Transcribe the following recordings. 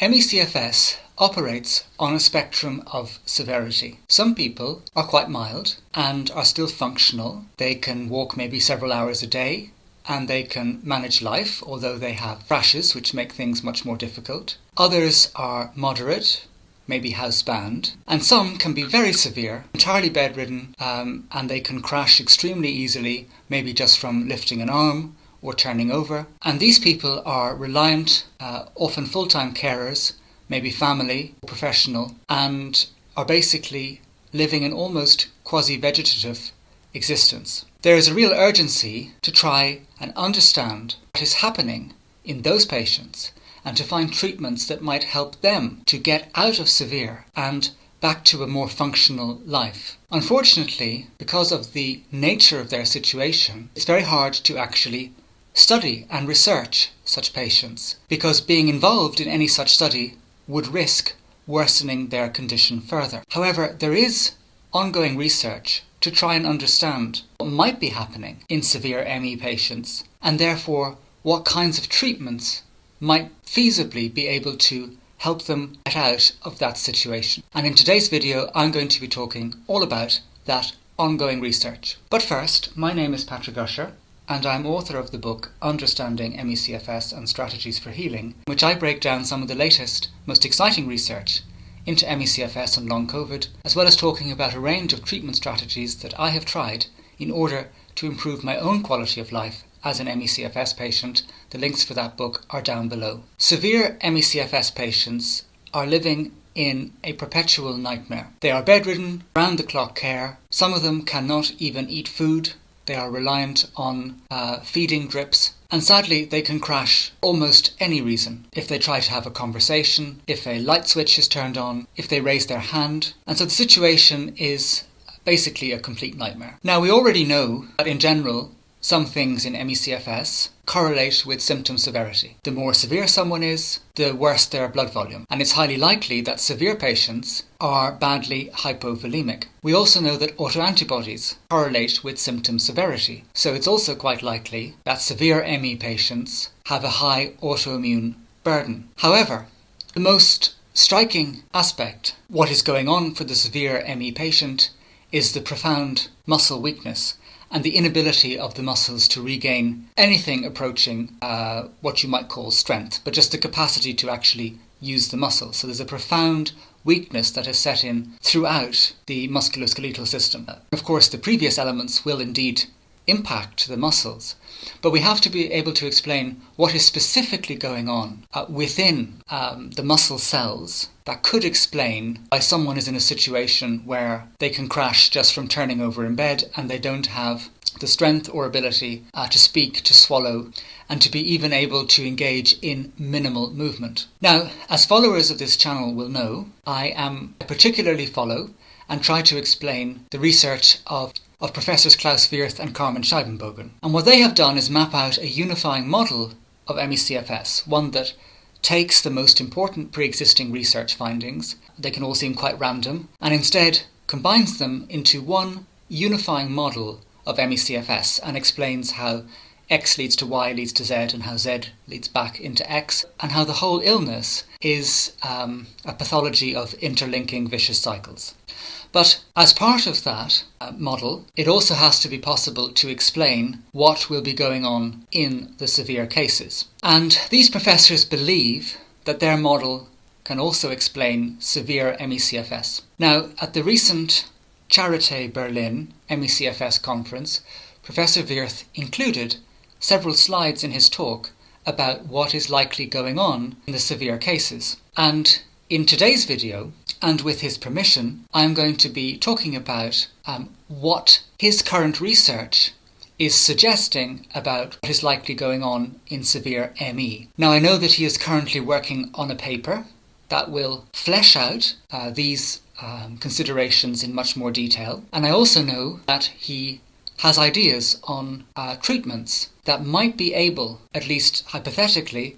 ME-CFS operates on a spectrum of severity. Some people are quite mild and are still functional. They can walk maybe several hours a day and they can manage life, although they have crashes which make things much more difficult. Others are moderate, maybe housebound, and some can be very severe, entirely bedridden, and they can crash extremely easily, maybe just from lifting an arm or turning over. And these people are reliant, often full-time carers, maybe family or professional, and are basically living an almost quasi-vegetative existence. There is a real urgency to try and understand what is happening in those patients and to find treatments that might help them to get out of severe and back to a more functional life. Unfortunately, because of the nature of their situation, it's very hard to actually study and research such patients, because being involved in any such study would risk worsening their condition further. However, there is ongoing research to try and understand what might be happening in severe ME patients, and therefore what kinds of treatments might feasibly be able to help them get out of that situation. And in today's video, I'm going to be talking all about that ongoing research. But first, my name is Patrick Usher, and I'm author of the book Understanding ME-CFS and Strategies for Healing, in which I break down some of the latest, most exciting research into ME-CFS and Long Covid, as well as talking about a range of treatment strategies that I have tried in order to improve my own quality of life as an ME-CFS patient. The links for that book are down below. Severe ME-CFS patients are living in a perpetual nightmare. They are bedridden, round-the-clock care. Some of them cannot even eat food. They are reliant on feeding drips, and sadly they can crash almost any reason. If they try to have a conversation, if a light switch is turned on, if they raise their hand, and so the situation is basically a complete nightmare. Now, we already know that in general some things in ME-CFS correlate with symptom severity. The more severe someone is, the worse their blood volume. And it's highly likely that severe patients are badly hypovolemic. We also know that autoantibodies correlate with symptom severity. So it's also quite likely that severe ME patients have a high autoimmune burden. However, the most striking aspect, what is going on for the severe ME patient, is the profound muscle weakness and the inability of the muscles to regain anything approaching what you might call strength, but just the capacity to actually use the muscle. So there's a profound weakness that has set in throughout the musculoskeletal system. Of course, the previous elements will indeed impact the muscles, but we have to be able to explain what is specifically going on within the muscle cells that could explain why someone is in a situation where they can crash just from turning over in bed and they don't have the strength or ability to speak, to swallow, and to be even able to engage in minimal movement. Now, as followers of this channel will know, I particularly follow and try to explain the research of Professors Klaus, Wirth and Carmen Scheibenbogen. And what they have done is map out a unifying model of ME-CFS, one that takes the most important pre-existing research findings, they can all seem quite random, and instead combines them into one unifying model of ME-CFS and explains how X leads to Y leads to Z and how Z leads back into X, and how the whole illness is a pathology of interlinking vicious cycles. But as part of that model, it also has to be possible to explain what will be going on in the severe cases. And these professors believe that their model can also explain severe ME-CFS. Now, at the recent Charité Berlin ME-CFS conference, Professor Wirth included several slides in his talk about what is likely going on in the severe cases. And in today's video, and with his permission, I'm going to be talking about what his current research is suggesting about what is likely going on in severe ME. Now, I know that he is currently working on a paper that will flesh out these considerations in much more detail, and I also know that he has ideas on treatments that might be able, at least hypothetically,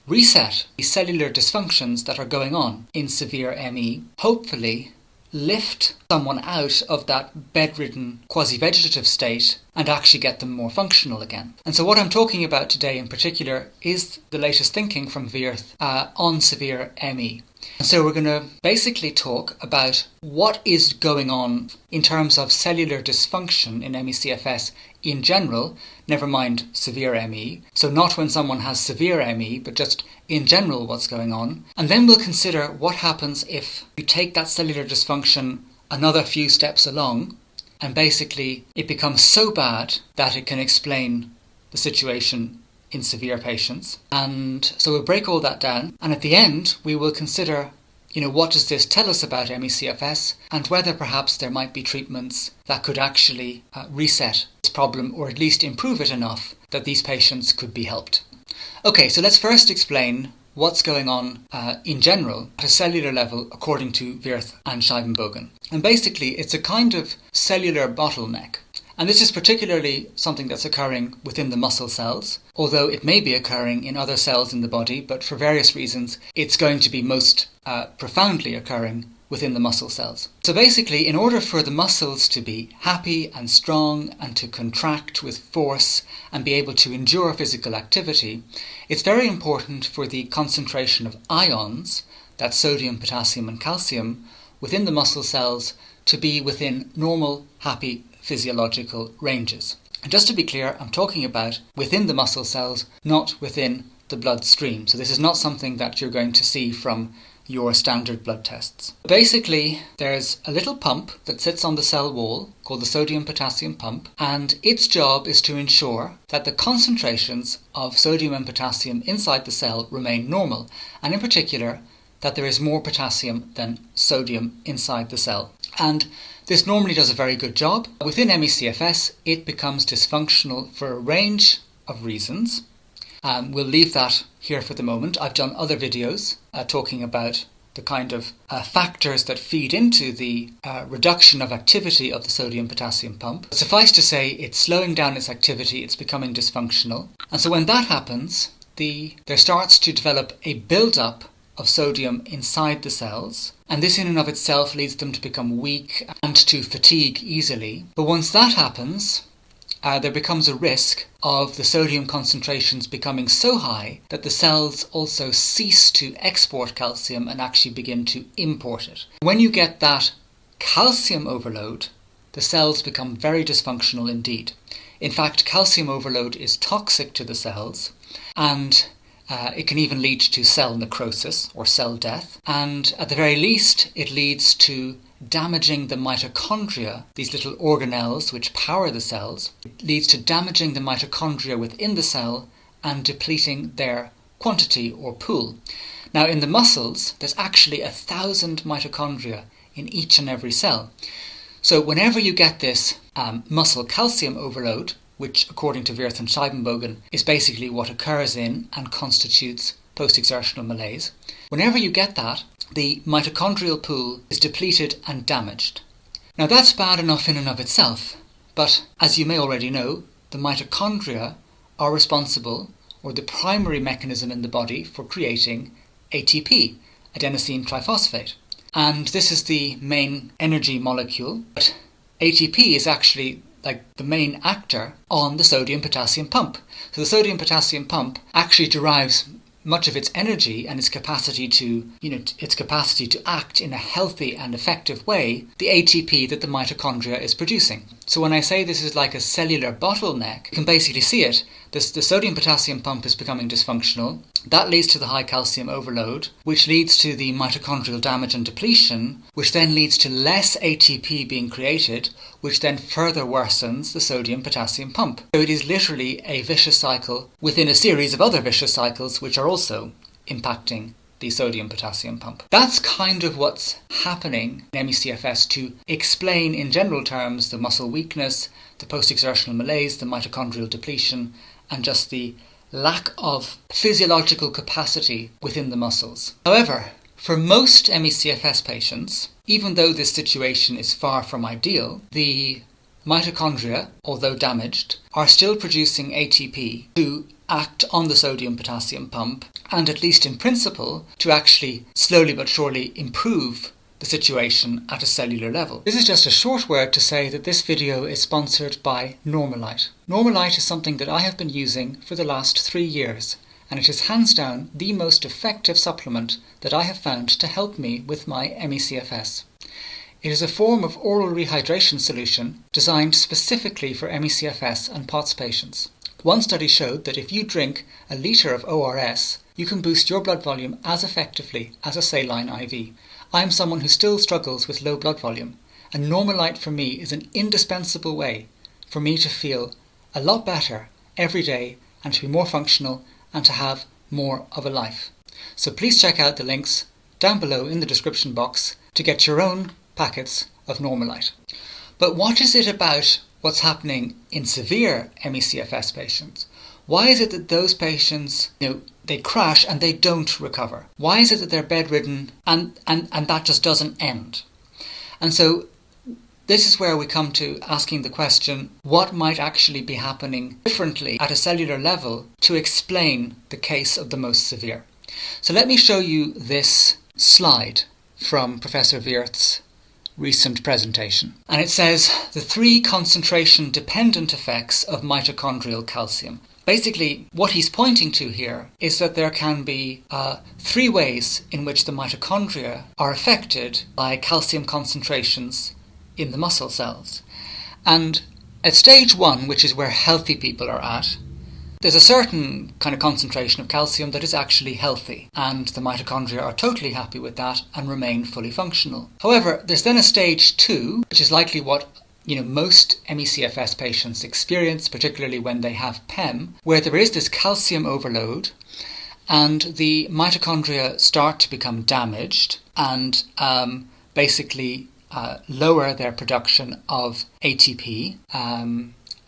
reset the cellular dysfunctions that are going on in severe ME, hopefully lift someone out of that bedridden quasi-vegetative state and actually get them more functional again. And so what I'm talking about today in particular is the latest thinking from Wirth on severe ME. And so we're going to basically talk about what is going on in terms of cellular dysfunction in ME-CFS in general, never mind severe ME. So not when someone has severe ME, but just in general what's going on. And then we'll consider what happens if you take that cellular dysfunction another few steps along, and basically it becomes so bad that it can explain the situation in severe patients. And so we'll break all that down, and at the end we will consider, what does this tell us about ME-CFS, and whether perhaps there might be treatments that could actually reset this problem, or at least improve it enough that these patients could be helped. Okay, so let's first explain what's going on in general at a cellular level according to Wirth and Scheibenbogen. And basically it's a kind of cellular bottleneck. And this is particularly something that's occurring within the muscle cells, although it may be occurring in other cells in the body, but for various reasons it's going to be most profoundly occurring within the muscle cells. So basically, in order for the muscles to be happy and strong and to contract with force and be able to endure physical activity, it's very important for the concentration of ions, that's sodium, potassium and calcium, within the muscle cells to be within normal, happy physiological ranges. And just to be clear, I'm talking about within the muscle cells, not within the bloodstream. So this is not something that you're going to see from your standard blood tests. Basically, there's a little pump that sits on the cell wall called the sodium-potassium pump, and its job is to ensure that the concentrations of sodium and potassium inside the cell remain normal, and in particular, that there is more potassium than sodium inside the cell. And this normally does a very good job. Within ME-CFS, it becomes dysfunctional for a range of reasons. We'll leave that here for the moment. I've done other videos talking about the kind of factors that feed into the reduction of activity of the sodium-potassium pump. Suffice to say, it's slowing down its activity, it's becoming dysfunctional. And so when that happens, there starts to develop a build-up of sodium inside the cells, and this in and of itself leads them to become weak and to fatigue easily. But once that happens, there becomes a risk of the sodium concentrations becoming so high that the cells also cease to export calcium and actually begin to import it. When you get that calcium overload, the cells become very dysfunctional indeed. In fact, calcium overload is toxic to the cells, and it can even lead to cell necrosis or cell death. And at the very least, it leads to damaging the mitochondria, these little organelles which power the cells. It leads to damaging the mitochondria within the cell and depleting their quantity or pool. Now in the muscles, there's actually 1,000 mitochondria in each and every cell. So whenever you get this muscle calcium overload, which according to Wirth and Scheibenbogen is basically what occurs in and constitutes post-exertional malaise, whenever you get that, the mitochondrial pool is depleted and damaged. Now that's bad enough in and of itself, but as you may already know, the mitochondria are responsible, or the primary mechanism in the body for creating ATP, adenosine triphosphate. And this is the main energy molecule, but ATP is actually like the main actor on the sodium-potassium pump. So the sodium-potassium pump actually derives much of its energy and its capacity to act in a healthy and effective way, the ATP that the mitochondria is producing. So when I say this is like a cellular bottleneck, you can basically see it. The sodium-potassium pump is becoming dysfunctional. That leads to the high calcium overload, which leads to the mitochondrial damage and depletion, which then leads to less ATP being created, which then further worsens the sodium-potassium pump. So it is literally a vicious cycle within a series of other vicious cycles which are also impacting the sodium-potassium pump. That's kind of what's happening in ME-CFS to explain in general terms the muscle weakness, the post-exertional malaise, the mitochondrial depletion, and just the lack of physiological capacity within the muscles. However, for most ME-CFS patients, even though this situation is far from ideal, the mitochondria, although damaged, are still producing ATP to act on the sodium-potassium pump, and at least in principle, to actually slowly but surely improve the situation at a cellular level. This is just a short word to say that this video is sponsored by Normalite. Normalite is something that I have been using for the last 3 years, and it is hands down the most effective supplement that I have found to help me with my ME-CFS. It is a form of oral rehydration solution designed specifically for ME-CFS and POTS patients. One study showed that if you drink a litre of ORS, you can boost your blood volume as effectively as a saline IV. I am someone who still struggles with low blood volume, and Normalite for me is an indispensable way for me to feel a lot better every day and to be more functional and to have more of a life. So please check out the links down below in the description box to get your own packets of Normalite. But what is it about what's happening in severe ME-CFS patients? Why is it that those patients, they crash and they don't recover? Why is it that they're bedridden and that just doesn't end? And so this is where we come to asking the question, what might actually be happening differently at a cellular level to explain the case of the most severe? So let me show you this slide from Professor Wirth's recent presentation. And it says the 3 concentration dependent effects of mitochondrial calcium. Basically, what he's pointing to here is that there can be 3 ways in which the mitochondria are affected by calcium concentrations in the muscle cells. And at stage 1, which is where healthy people are at, there's a certain kind of concentration of calcium that is actually healthy, and the mitochondria are totally happy with that and remain fully functional. However, there's then a stage 2, which is likely what most ME-CFS patients experience, particularly when they have PEM, where there is this calcium overload and the mitochondria start to become damaged and basically lower their production of ATP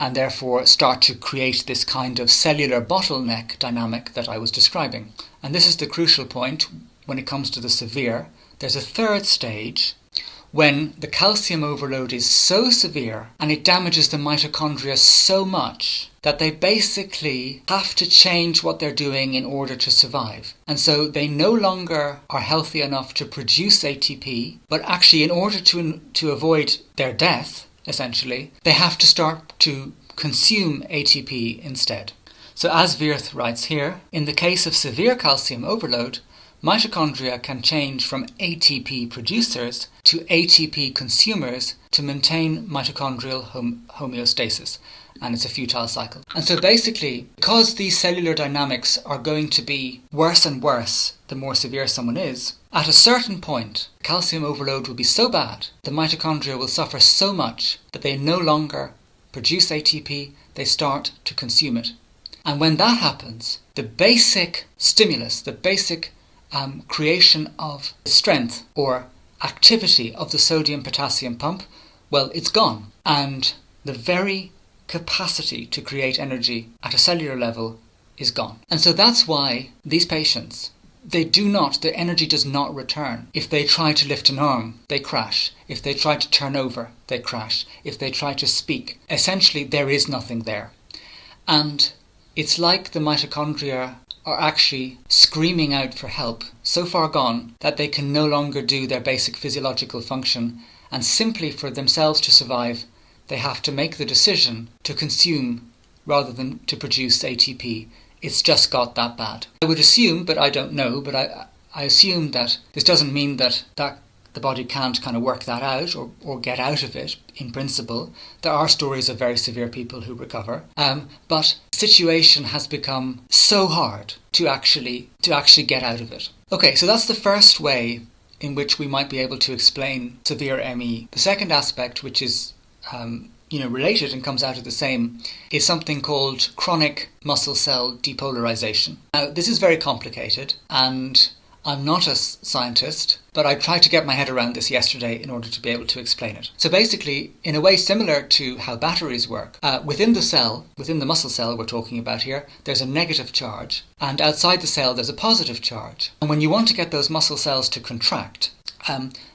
and therefore start to create this kind of cellular bottleneck dynamic that I was describing. And this is the crucial point when it comes to the severe. There's a 3rd stage when the calcium overload is so severe and it damages the mitochondria so much that they basically have to change what they're doing in order to survive. And so they no longer are healthy enough to produce ATP, but actually in order to avoid their death, essentially, they have to start to consume ATP instead. So as Wirth writes here, in the case of severe calcium overload, mitochondria can change from ATP producers to ATP consumers to maintain mitochondrial homeostasis, and it's a futile cycle. And so basically, because these cellular dynamics are going to be worse and worse the more severe someone is, at a certain point, calcium overload will be so bad, the mitochondria will suffer so much that they no longer produce ATP, they start to consume it. And when that happens, the basic stimulus, the basic creation of strength or activity of the sodium-potassium pump, well, it's gone. And the very capacity to create energy at a cellular level is gone. And so that's why these patients, the energy does not return. If they try to lift an arm, they crash. If they try to turn over, they crash. If they try to speak, essentially there is nothing there. And it's like the mitochondria are actually screaming out for help, so far gone that they can no longer do their basic physiological function, and simply for themselves to survive, they have to make the decision to consume rather than to produce ATP. It's just got that bad. I would assume, but I don't know, but I assume that this doesn't mean that the body can't kind of work that out or get out of it in principle. There are stories of very severe people who recover, but the situation has become so hard to actually get out of it. Okay, so that's the first way in which we might be able to explain severe ME. The second aspect, which is related and comes out of the same, is something called chronic muscle cell depolarisation. Now, this is very complicated, and I'm not a scientist, but I tried to get my head around this yesterday in order to be able to explain it. So basically, in a way similar to how batteries work, within the muscle cell we're talking about here, there's a negative charge, and outside the cell there's a positive charge. And when you want to get those muscle cells to contract,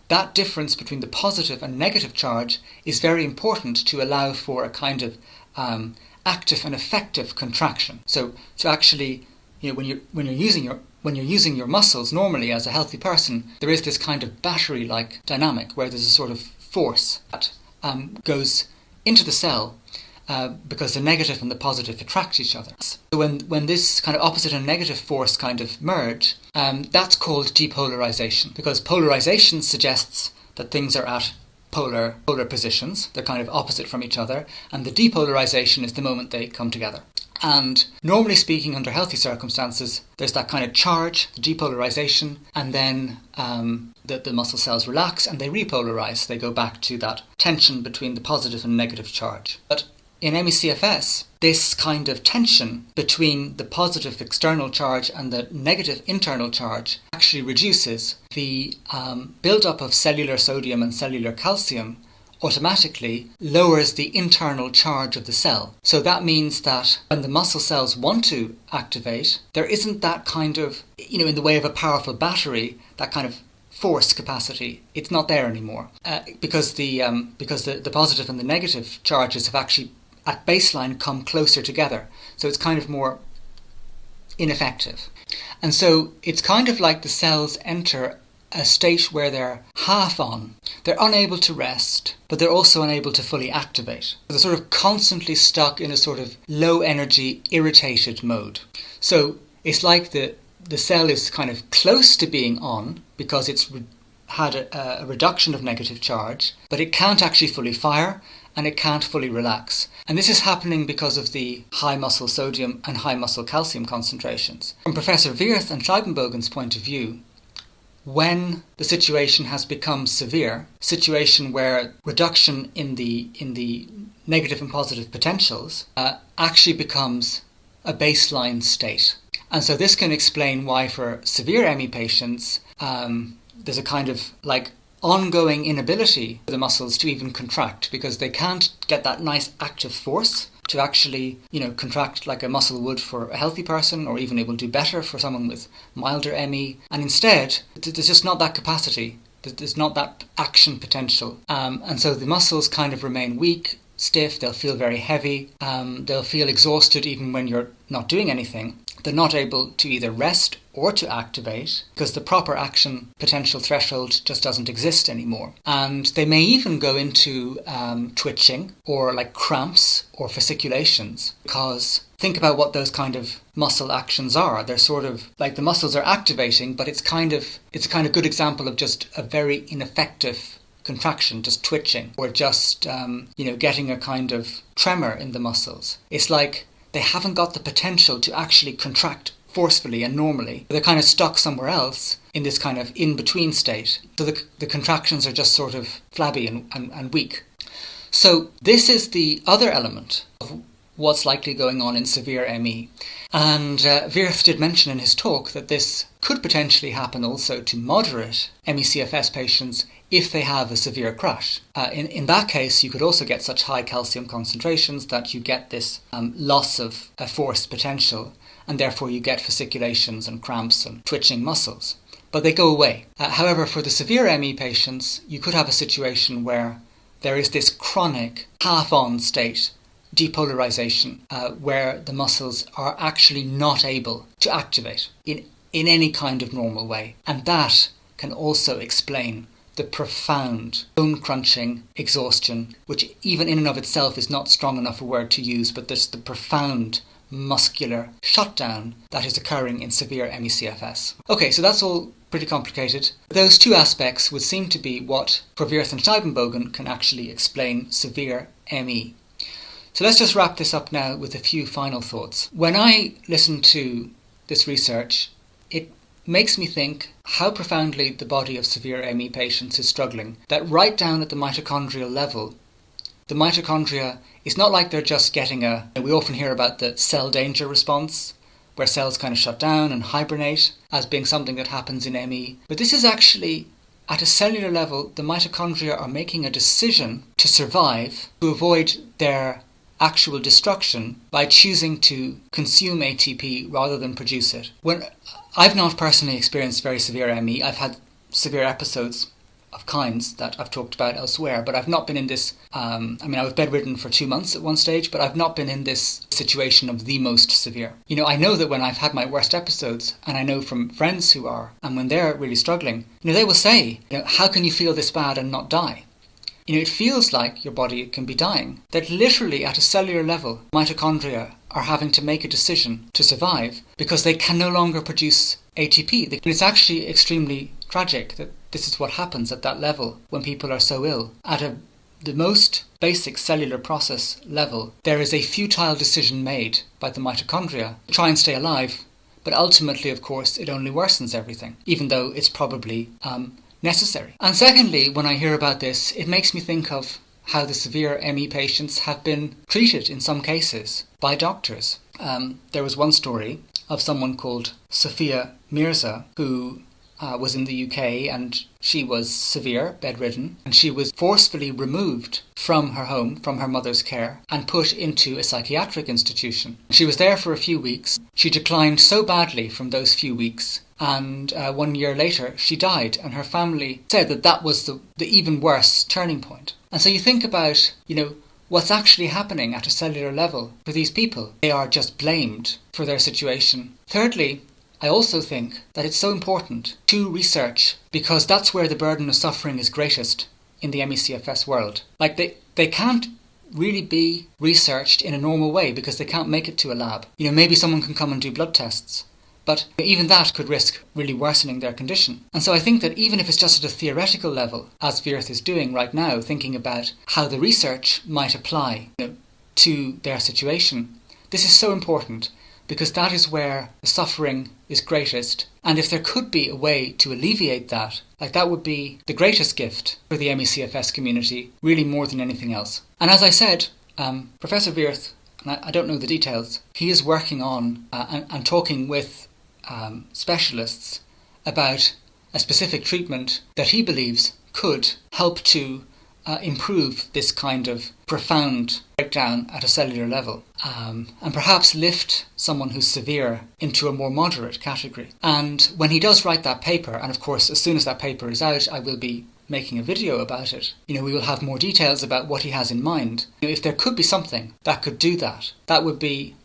that difference between the positive and negative charge is very important to allow for a kind of active and effective contraction. So to actually when you're using your muscles normally as a healthy person, there is this kind of battery-like dynamic where there's a sort of force that goes into the cell because the negative and the positive attract each other. So when this kind of opposite and negative force kind of merge, that's called depolarization, because polarization suggests that things are at polar positions. They're kind of opposite from each other, and the depolarization is the moment they come together. And normally speaking, under healthy circumstances, there's that kind of charge, the depolarization, and then the muscle cells relax and they repolarize. They go back to that tension between the positive and negative charge. But in ME-CFS, this kind of tension between the positive external charge and the negative internal charge actually reduces. The build-up of cellular sodium and cellular calcium automatically lowers the internal charge of the cell. So that means that when the muscle cells want to activate, there isn't that kind of, in the way of a powerful battery, that kind of force capacity. It's not there anymore because the positive and the negative charges have actually at baseline come closer together. So it's kind of more ineffective. And so it's kind of like the cells enter a state where they're half on. They're unable to rest, but they're also unable to fully activate. They're sort of constantly stuck in a sort of low energy, irritated mode. So it's like the cell is kind of close to being on because it's had a reduction of negative charge, but it can't actually fully fire and it can't fully relax. And this is happening because of the high muscle sodium and high muscle calcium concentrations. From Professor Wirth and Scheibenbogen's point of view, when the situation has become severe, situation where reduction in the negative and positive potentials actually becomes a baseline state. And so this can explain why for severe ME patients, there's a kind of like ongoing inability for the muscles to even contract because they can't get that nice active force to actually, contract like a muscle would for a healthy person, or even it will do better for someone with milder ME. And instead, there's just not that capacity. There's not that action potential. And so the muscles kind of remain weak, stiff, they'll feel very heavy, they'll feel exhausted even when you're not doing anything. They're not able to either rest or to activate because the proper action potential threshold just doesn't exist anymore. And they may even go into twitching or like cramps or fasciculations, because think about what those kind of muscle actions are. They're sort of like the muscles are activating, but it's a kind of good example of just a very ineffective contraction, just twitching, or just getting a kind of tremor in the muscles. It's like they haven't got the potential to actually contract forcefully and normally. They're kind of stuck somewhere else in this kind of in-between state. So the contractions are just sort of flabby and weak. So this is the other element of what's likely going on in severe ME. And Wirth did mention in his talk that this could potentially happen also to moderate ME-CFS patients if they have a severe crash. In that case, you could also get such high calcium concentrations that you get this loss of force potential, and therefore you get fasciculations and cramps and twitching muscles. But they go away. However, for the severe ME patients, you could have a situation where there is this chronic half-on state, depolarization, where the muscles are actually not able to activate in any kind of normal way. And that can also explain the profound bone-crunching exhaustion, which even in and of itself is not strong enough a word to use, but there's the profound muscular shutdown that is occurring in severe ME-CFS. Okay, so that's all pretty complicated. Those two aspects would seem to be what, for Wirth and Scheibenbogen, can actually explain severe ME. So let's just wrap this up now with a few final thoughts. When I listen to this research, it makes me think how profoundly the body of severe ME patients is struggling. That right down at the mitochondrial level, the mitochondria, it's not like they're just getting we often hear about the cell danger response, where cells kind of shut down and hibernate as being something that happens in ME. But this is actually, at a cellular level, the mitochondria are making a decision to survive, to avoid their actual destruction by choosing to consume ATP rather than produce it. When I've not personally experienced very severe ME, I've had severe episodes of kinds that I've talked about elsewhere, but I've not been in this, I was bedridden for 2 months at one stage, but I've not been in this situation of the most severe. I know that when I've had my worst episodes, and I know from friends who are, and when they're really struggling, they will say, how can you feel this bad and not die? It feels like your body can be dying, that literally at a cellular level, mitochondria are having to make a decision to survive because they can no longer produce ATP. And it's actually extremely tragic that this is what happens at that level when people are so ill. At the most basic cellular process level, there is a futile decision made by the mitochondria to try and stay alive, but ultimately, of course, it only worsens everything, even though it's probably necessary. And secondly, when I hear about this, it makes me think of how the severe ME patients have been treated in some cases by doctors. There was one story of someone called Sophia Mirza who was in the UK, and she was severe, bedridden, and she was forcefully removed from her home, from her mother's care, and put into a psychiatric institution. She was there for a few weeks. She declined so badly from those few weeks, and 1 year later she died, and her family said that was the even worse turning point. And so you think about, what's actually happening at a cellular level for these people. They are just blamed for their situation. Thirdly, I also think that it's so important to research, because that's where the burden of suffering is greatest in the ME-CFS world. Like they can't really be researched in a normal way because they can't make it to a lab. Maybe someone can come and do blood tests, but even that could risk really worsening their condition. And so I think that even if it's just at a theoretical level, as Wirth is doing right now, thinking about how the research might apply to their situation, this is so important, because that is where the suffering is greatest. And if there could be a way to alleviate that, that would be the greatest gift for the ME-CFS community, really more than anything else. And as I said, Professor Wirth, and I don't know the details, he is working on and talking with specialists about a specific treatment that he believes could help to improve this kind of profound breakdown at a cellular level, and perhaps lift someone who's severe into a more moderate category. And when he does write that paper, and of course as soon as that paper is out I will be making a video about it, we will have more details about what he has in mind. If there could be something that could do that, that would be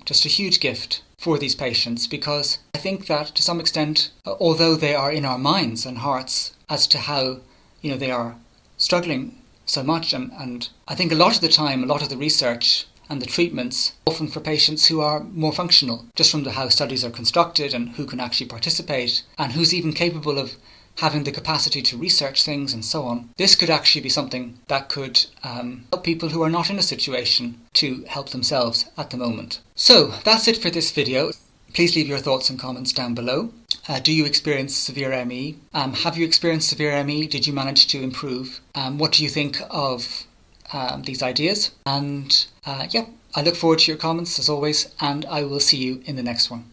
just a huge gift for these patients, because I think that to some extent, although they are in our minds and hearts as to how they are struggling so much, and I think a lot of the time, a lot of the research and the treatments, often for patients who are more functional, just from how studies are constructed and who can actually participate and who's even capable of having the capacity to research things and so on. This could actually be something that could help people who are not in a situation to help themselves at the moment. So that's it for this video. Please leave your thoughts and comments down below. Do you experience severe ME? Have you experienced severe ME? Did you manage to improve? What do you think of these ideas? And I look forward to your comments as always, and I will see you in the next one.